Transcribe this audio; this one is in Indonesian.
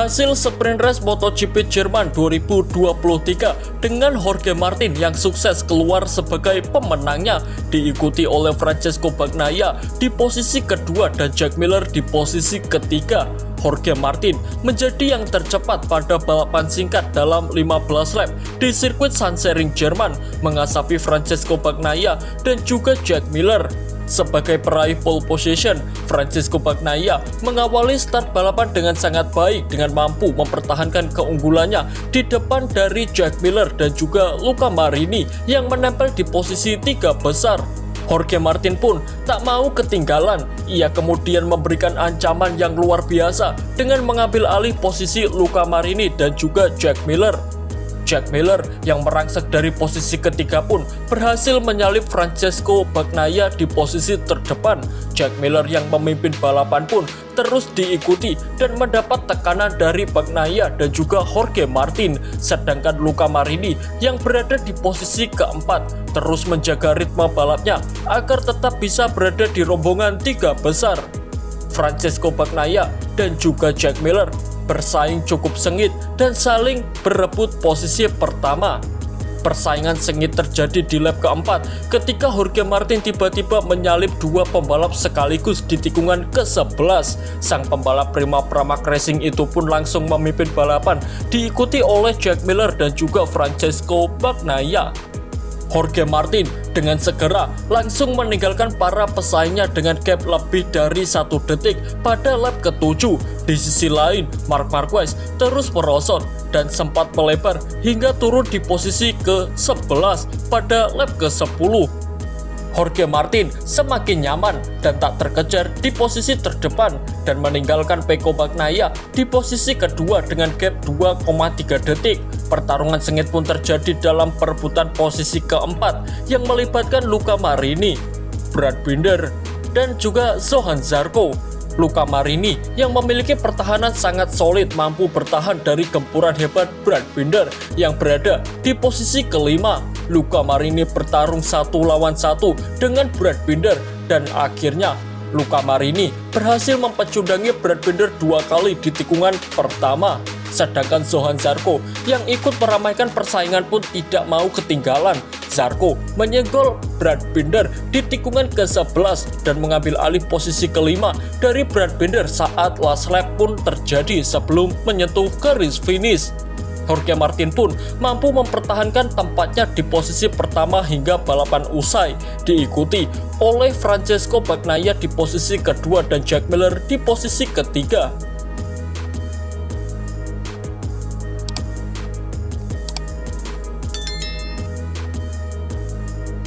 Hasil sprint race MotoGP Jerman 2023 dengan Jorge Martin yang sukses keluar sebagai pemenangnya, diikuti oleh Francesco Bagnaia di posisi kedua dan Jack Miller di posisi ketiga. Jorge Martin menjadi yang tercepat pada balapan singkat dalam 15 lap di sirkuit Sachsenring Jerman, mengasapi Francesco Bagnaia dan juga Jack Miller. Sebagai peraih pole position, Francesco Bagnaia mengawali start balapan dengan sangat baik dengan mampu mempertahankan keunggulannya di depan dari Jack Miller dan juga Luca Marini yang menempel di posisi 3 besar. Jorge Martin pun tak mau ketinggalan. Ia kemudian memberikan ancaman yang luar biasa dengan mengambil alih posisi Luca Marini dan juga Jack Miller. Jack Miller yang merangsek dari posisi ketiga pun berhasil menyalip Francesco Bagnaia di posisi terdepan. Jack Miller yang memimpin balapan pun terus diikuti dan mendapat tekanan dari Bagnaia dan juga Jorge Martin. Sedangkan Luca Marini yang berada di posisi keempat terus menjaga ritme balapnya agar tetap bisa berada di rombongan 3 besar. Francesco Bagnaia dan juga Jack Miller bersaing cukup sengit dan saling berebut posisi pertama. Persaingan sengit terjadi di lap keempat ketika Jorge Martin tiba-tiba menyalip 2 pembalap sekaligus di tikungan ke-11. Sang pembalap Prima Pramac Racing itu pun langsung memimpin balapan, diikuti oleh Jack Miller dan juga Francesco Bagnaia. Jorge Martin dengan segera langsung meninggalkan para pesaingnya dengan gap lebih dari 1 detik pada lap ke-7. Di sisi lain, Marc Marquez terus merosot dan sempat melebar hingga turun di posisi ke-11 pada lap ke-10. Jorge Martin semakin nyaman dan tak terkejar di posisi terdepan dan meninggalkan Pecco Bagnaia di posisi kedua dengan gap 2,3 detik. Pertarungan sengit pun terjadi dalam perebutan posisi keempat yang melibatkan Luca Marini, Brad Binder, dan juga Johann Zarco. Luca Marini yang memiliki pertahanan sangat solid mampu bertahan dari gempuran hebat Brad Binder yang berada di posisi kelima. Luca Marini bertarung 1 lawan 1 dengan Brad Binder dan akhirnya Luca Marini berhasil mempecundangi Brad Binder 2 kali di tikungan pertama. Sedangkan Johann Zarco yang ikut meramaikan persaingan pun tidak mau ketinggalan. Zarco menyenggol Brad Binder di tikungan ke-11 dan mengambil alih posisi kelima dari Brad Binder saat last lap pun terjadi sebelum menyentuh garis finish. Jorge Martin pun mampu mempertahankan tempatnya di posisi pertama hingga balapan usai, diikuti oleh Francesco Bagnaia di posisi kedua dan Jack Miller di posisi ketiga.